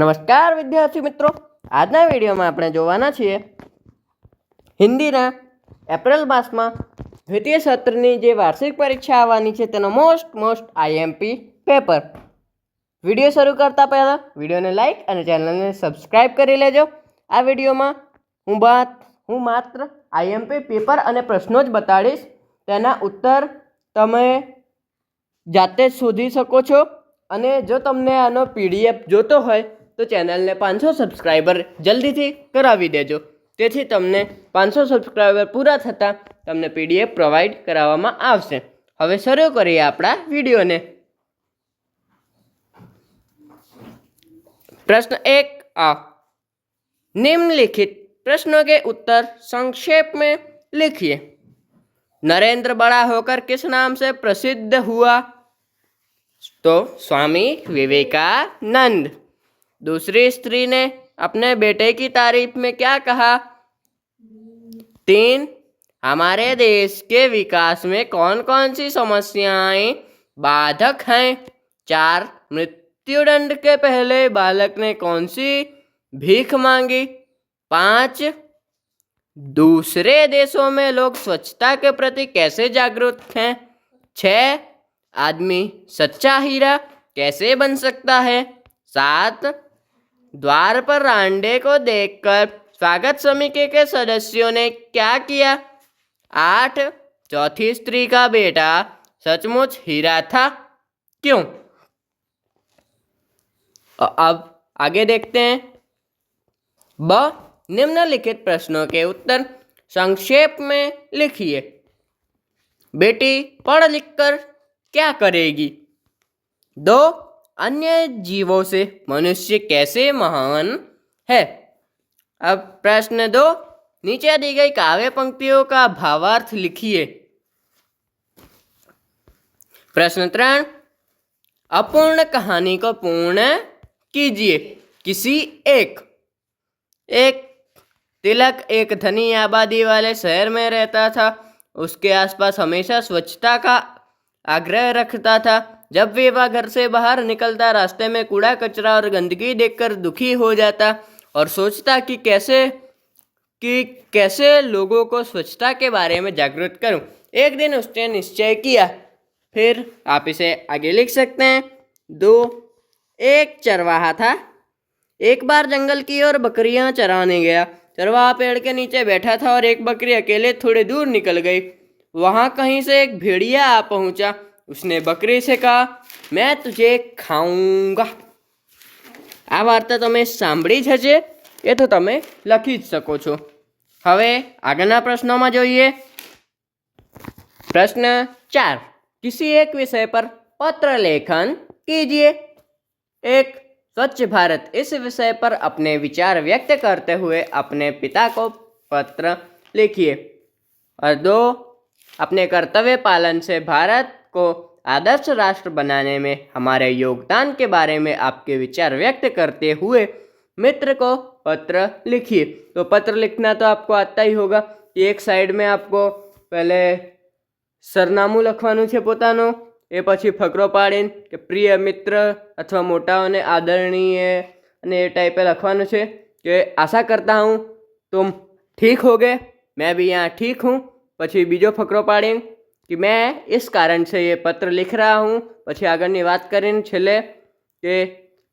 નમસ્કાર વિદ્યાર્થી મિત્રો, આજના વિડીયોમાં આપણે જોવાના છીએ હિન્દીના એપ્રિલ માસમાં દ્વિતીય સત્રની જે વાર્ષિક પરીક્ષા આવવાની છે તેનો મોસ્ટ આઈએમપી પેપર. વિડીયો શરૂ કરતા પહેલાં વિડીયોને લાઈક અને ચેનલને સબસ્ક્રાઈબ કરી લેજો. આ વિડીયોમાં હું માત્ર આઈએમપી પેપર અને પ્રશ્નો જ બતાડીશ. તેના ઉત્તર તમે જાતે જ શોધી શકો છો. અને જો તમને આનો પીડીએફ જોતો હોય તો ચેનલને 500 સબસ્ક્રાઈબર જલ્દીથી કરાવી દેજો, તેથી તમને 500 સબસ્ક્રાઈબર પૂરા થતાં તમને પીડીએફ પ્રોવાઈડ કરાવવામાં આવશે. હવે શરૂ કરીએ આપણા વિડીયોને. प्रश्न 1 निम्नलिखित प्रश्नों के उत्तर संक्षेप में लिखिए. नरेंद्र बड़ा होकर किस नाम से प्रसिद्ध हुआ? तो स्वामी विवेकानंद. दूसरी स्त्री ने अपने बेटे की तारीफ में क्या कहा? 3 हमारे देश के विकास में कौन कौन सी समस्याएं बाधक हैं? 4 मृत्युदंड के पहले बालक ने कौन सी भीख मांगी? 5 दूसरे देशों में लोग स्वच्छता के प्रति कैसे जागरूक हैं? 6 आदमी सच्चा हीरा कैसे बन सकता है? 7 द्वार पर रांडे को देखकर स्वागत समिति के सदस्यों ने क्या किया? 8 चौथी स्त्री का बेटा सचमुच हीरा था, क्यों? अब आगे देखते हैं. ब निम्नलिखित प्रश्नों के उत्तर संक्षेप में लिखिए. बेटी पढ़ लिख कर क्या करेगी? 2 अन्य जीवों से मनुष्य कैसे महान है? अब प्रश्न 2, नीचे दी गई काव्य पंक्तियों का भावार्थ लिखिए. प्रश्न 3 अपूर्ण कहानी को पूर्ण कीजिए. किसी एक तिलक एक धनी आबादी वाले शहर में रहता था. उसके आसपास हमेशा स्वच्छता का आग्रह रखता था. जब भी वह घर से बाहर निकलता रास्ते में कूड़ा कचरा और गंदगी देखकर दुखी हो जाता और सोचता कि कैसे लोगों को स्वच्छता के बारे में जागरूक करूं. एक दिन उसने निश्चय किया. फिर आप इसे आगे लिख सकते हैं. 2 एक चरवाहा था. एक बार जंगल की ओर बकरियां चराने गया. चरवाहा पेड़ के नीचे बैठा था और एक बकरी अकेले थोड़े दूर निकल गई. वहाँ कहीं से एक भेड़िया आ पहुँचा. उसने बकरी से कहा, मैं तुझे खाऊंगा. આ વાર્તા તમે સાંભળી જ હશે, એ તો તમે લખી જ શકો છો. હવે આગળના પ્રશ્નોમાં જોઈએ. પ્રશ્ન 4 किसी एक विषय पर पत्र लेखन कीजिए. 1 स्वच्छ भारत. इस विषय पर अपने विचार व्यक्त करते हुए अपने पिता को पत्र लिखिए. और 2 अपने कर्तव्य पालन से भारत को आदर्श राष्ट्र बनाने में हमारे योगदान के बारे में आपके विचार व्यक्त करते हुए मित्र को पत्र लिखिए. तो पत्र लिखना तो आपको आता ही होगा. एक साइड में आपको पहले सरनामું લખવાનું છે પોતાનું, એ પછી ફકરો પાડીને કે પ્રિય મિત્ર અથવા મોટાઓને આદરણીય અને એ ટાઈપે લખવાનું છે કે આશા કરતા હું तुम ठीक हो गए, मैं भी यहाँ ठीक हूँ. પછી બીજો ફકરો પાડીને कि मैं इस कारण से ये पत्र लिख रहा हूँ. પછી આગળની વાત કરીને છેલ્લે કે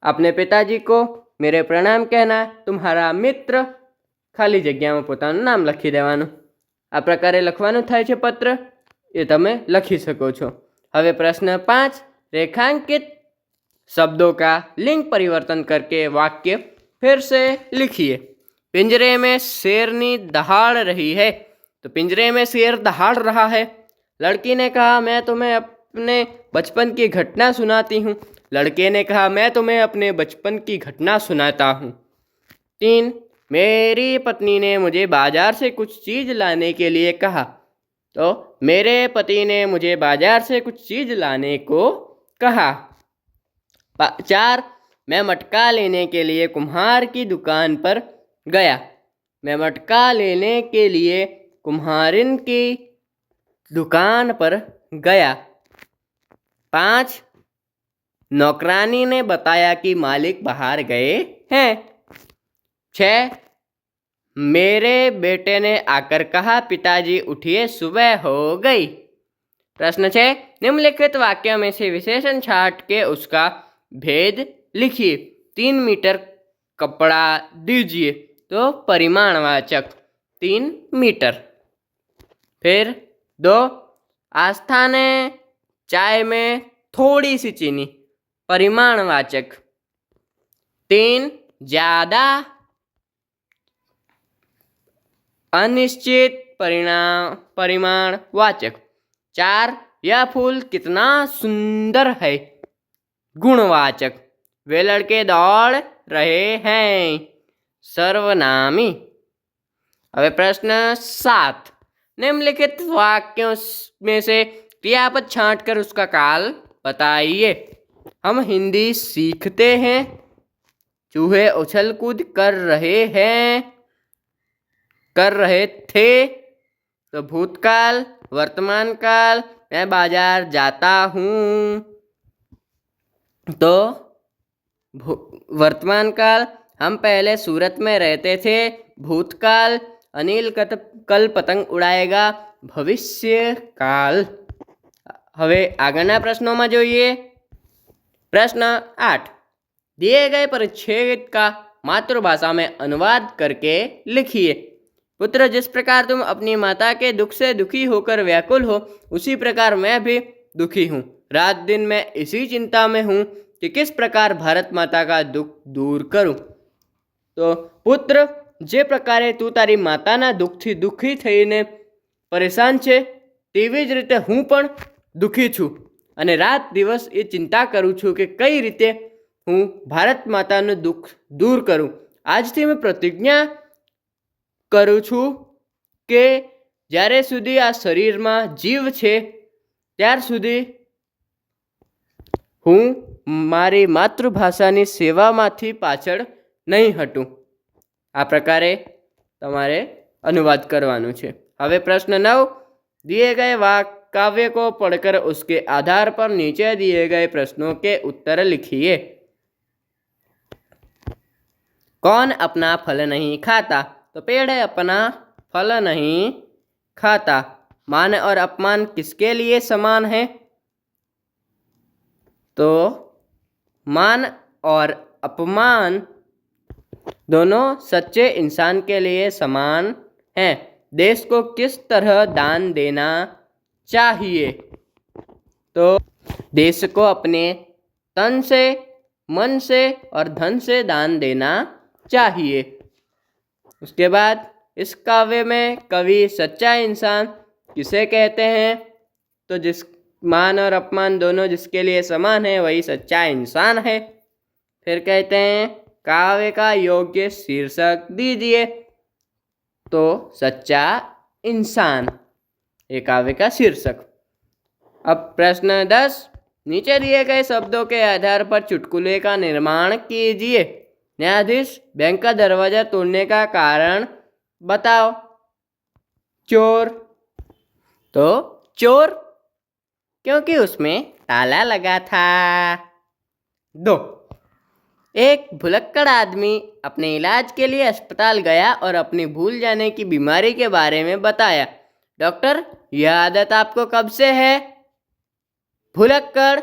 अपने पिताजी को मेरे प्रणाम कहना, तुम्हारा मित्र ખાલી જગ્યામાં પોતાનું નામ લખી દેવાનું. આ પ્રકારે લખવાનું થાય છે પત્ર, એ તમે લખી શકો છો. હવે પ્રશ્ન 5 रेखांकित शब्दों का लिंग परिवर्तन करके वाक्य फिर से लिखिए. पिंजरे में शेरनी दहाड़ रही है. तो पिंजरे में शेर दहाड़ रहा है. लड़की ने कहा, मैं तुम्हें अपने बचपन की घटना सुनाती हूँ. लड़के ने कहा, मैं तुम्हें अपने बचपन की घटना सुनाता हूँ. 3 मेरी पत्नी ने मुझे बाजार से कुछ चीज़ लाने के लिए कहा. तो मेरे पति ने मुझे बाजार से कुछ चीज़ लाने को कहा. 4 मैं मटका लेने के लिए कुम्हार की दुकान पर गया. मैं मटका लेने के लिए कुम्हारिन की दुकान पर गया. 5 नौकरानी ने बताया कि मालिक बाहर गए हैं। 6. मेरे बेटे ने आकर कहा, पिताजी उठिए, सुबह हो गई। प्रश्न 6. निम्नलिखित वाक्य में से विशेषण छांट के उसका भेद लिखिए। 3 मीटर कपड़ा दीजिए, तो परिमाणवाचक 3 मीटर। फिर 2. आस्था ने चाय में थोड़ी सी चीनी, परिमाणवाचक। 3. ज्यादा, अनिश्चित परिमाणवाचक। 4. यह फूल कितना सुंदर है, गुणवाचक। वे लड़के दौड़ रहे हैं, सर्वनामी। अब प्रश्न 7. निम्नलिखित वाक्यों में से क्रियापद छांट कर उसका काल बताइए। हम हिंदी सीखते हैं, चूहे उछल कूद कर रहे थे, तो भूतकाल। वर्तमान काल, मैं बाजार जाता हूँ, तो वर्तमान काल। हम पहले सूरत में रहते थे, भूतकाल। अनिल कल पतंग उड़ाएगा, भविष्य काल। હવે આગળના પ્રશ્નોમાં જોઈએ। प्रश्न 8. दिए गए परिच्छेद का मातृभाषा में अनुवाद करके लिखिए। पुत्र, जिस प्रकार तुम अपनी माता के दुख से दुखी होकर व्याकुल हो, उसी प्रकार मैं भी दुखी हूँ। रात दिन मैं इसी चिंता में हूँ कि किस प्रकार भारत माता का दुख दूर करूँ। तो पुत्र, जे प्रकारे तू तारी माताना दुखથી દુઃખી થઈને પરેશાન છે, તેવી જ રીતે હું પણ દુઃખી છું અને રાત દિવસ એ ચિંતા કરું છું કે કઈ રીતે હું ભારત માતાનું દુઃખ દૂર કરું। આજથી मैं प्रतिज्ञा કરું છું કે જ્યારે સુધી આ શરીરમાં જીવ છે, ત્યાર સુધી હું મારી માતૃભાષાની સેવામાંથી પાછળ નહીં હટું। આ પ્રકારે તમારે अनुवाद કરવાનું છે। હવે પ્રશ્ન 9. दिए गए काव्य को पढ़कर उसके आधार पर नीचे दिए गए प्रश्नों के उत्तर लिखिए। कौन अपना फल नहीं खाता? तो पेड़ अपना फल नहीं खाता। मान और अपमान किसके लिए समान है? तो मान और अपमान दोनों सच्चे इंसान के लिए समान हैं। देश को किस तरह दान देना चाहिए? तो देश को अपने तन से, मन से और धन से दान देना चाहिए। उसके बाद इस काव्य में कवि सच्चा इंसान किसे कहते हैं? तो जिस मान और अपमान दोनों जिसके लिए समान है, वही सच्चा इंसान है। फिर कहते हैं काव्य का योग्य शीर्षक दीजिए। तो सच्चा इंसान, ये काव्य का शीर्षक। अब प्रश्न 10. नीचे दिए गए शब्दों के आधार पर चुटकुले का निर्माण कीजिए। न्यायाधीश, बैंक का दरवाजा तोड़ने का कारण बताओ। चोर, तो चोर क्योंकि उसमें ताला लगा था। 2. एक भुलक्कड़ आदमी अपने इलाज के लिए अस्पताल गया और अपनी भूल जाने की बीमारी के बारे में बताया। डॉक्टर, यह आदत आपको कब से है? भुलक्कड़,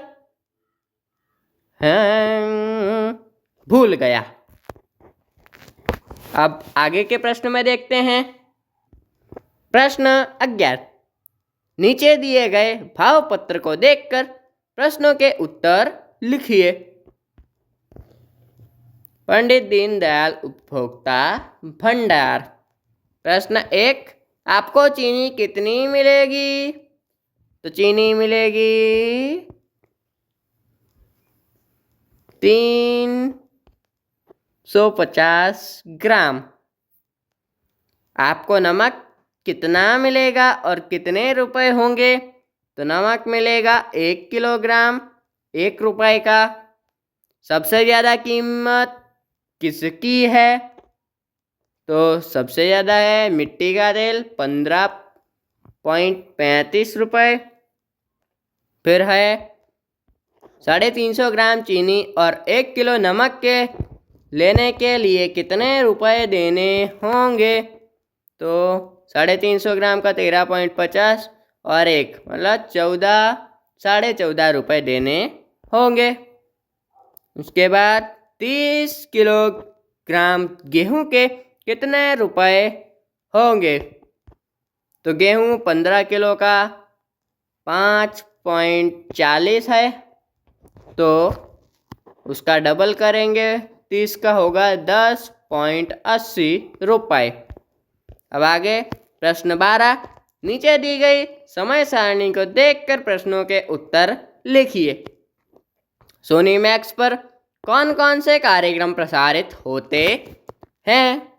भूल गया। अब आगे के प्रश्न में देखते हैं। प्रश्न 11. नीचे दिए गए भावपत्र को देखकर प्रश्नों के उत्तर लिखिए। पंडित दीनदयाल उपभोक्ता भंडार। प्रश्न 1. आपको चीनी कितनी मिलेगी? तो चीनी मिलेगी 350 ग्राम। आपको नमक कितना मिलेगा और कितने रुपए होंगे? तो नमक मिलेगा 1 किलोग्राम, 1 रुपए का। सबसे ज़्यादा कीमत किसकी है? तो सबसे ज़्यादा है मिट्टी का तेल, 15.35 रुपये। फिर है 350 ग्राम चीनी और 1 किलो नमक के लेने के लिए कितने रुपए देने होंगे? तो 350 ग्राम का 13.50 और 1 मतलब 14 रुपए देने होंगे। उसके बाद 30 किलोग्राम गेहूं के कितने रुपए होंगे? तो गेहूं 15 किलो का 5.40 है, तो उसका डबल करेंगे, 30 का होगा 10.80 रुपए। अब आगे प्रश्न 12, नीचे दी गई समय सारणी को देखकर प्रश्नों के उत्तर लिखिए। सोनी मैक्स पर कौन कौन से कार्यक्रम प्रसारित होते हैं?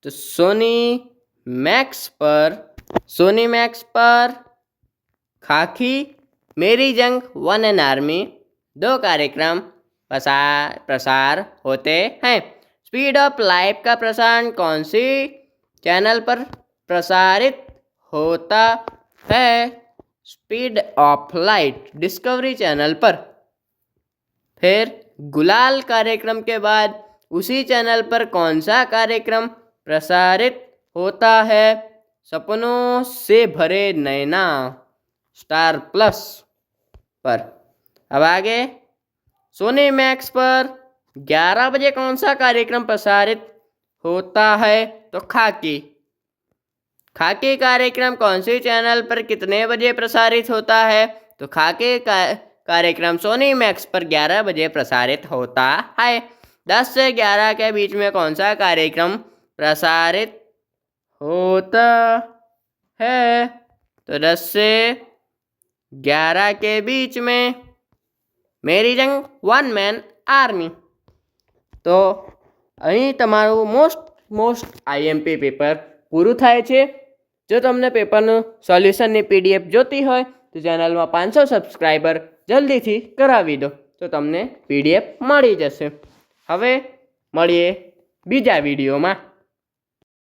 तो सोनी मैक्स पर खाकी, मेरी जंग, वन एंड आर्मी 2 कार्यक्रम प्रसार होते हैं। स्पीड ऑफ लाइट का प्रसारण कौन सी चैनल पर प्रसारित होता है? Speed of light discovery channel पर। फिर गुलाल कार्यक्रम के बाद उसी चैनल पर कौन सा कार्यक्रम प्रसारित होता है? सपनों से भरे नैना स्टार प्लस पर। अब आगे सोनी मैक्स पर 11 बजे कौन सा कार्यक्रम प्रसारित होता है? तो खाकी कार्यक्रम कौन सी चैनल पर कितने बजे प्रसारित होता है? तो खाकी कार्यक्रम सोनी मैक्स पर 11 बजे प्रसारित होता है। 10 से 11 के बीच में कौन सा कार्यक्रम प्रसारित होता है? तो 10 से 11 के बीच में मेरी जंग, वन मैन आर्मी। તો અહીં તમારું મોસ્ટ આઈએમપી પેપર પૂરું થાય છે। જો તમને પેપરનું સોલ્યુશનની પીડીએફ જોતી હોય તો ચેનલમાં 500 સબસ્ક્રાઈબર જલ્દીથી કરાવી દો, તો તમને પીડીએફ મળી જશે। હવે મળીએ બીજા વિડીયોમાં।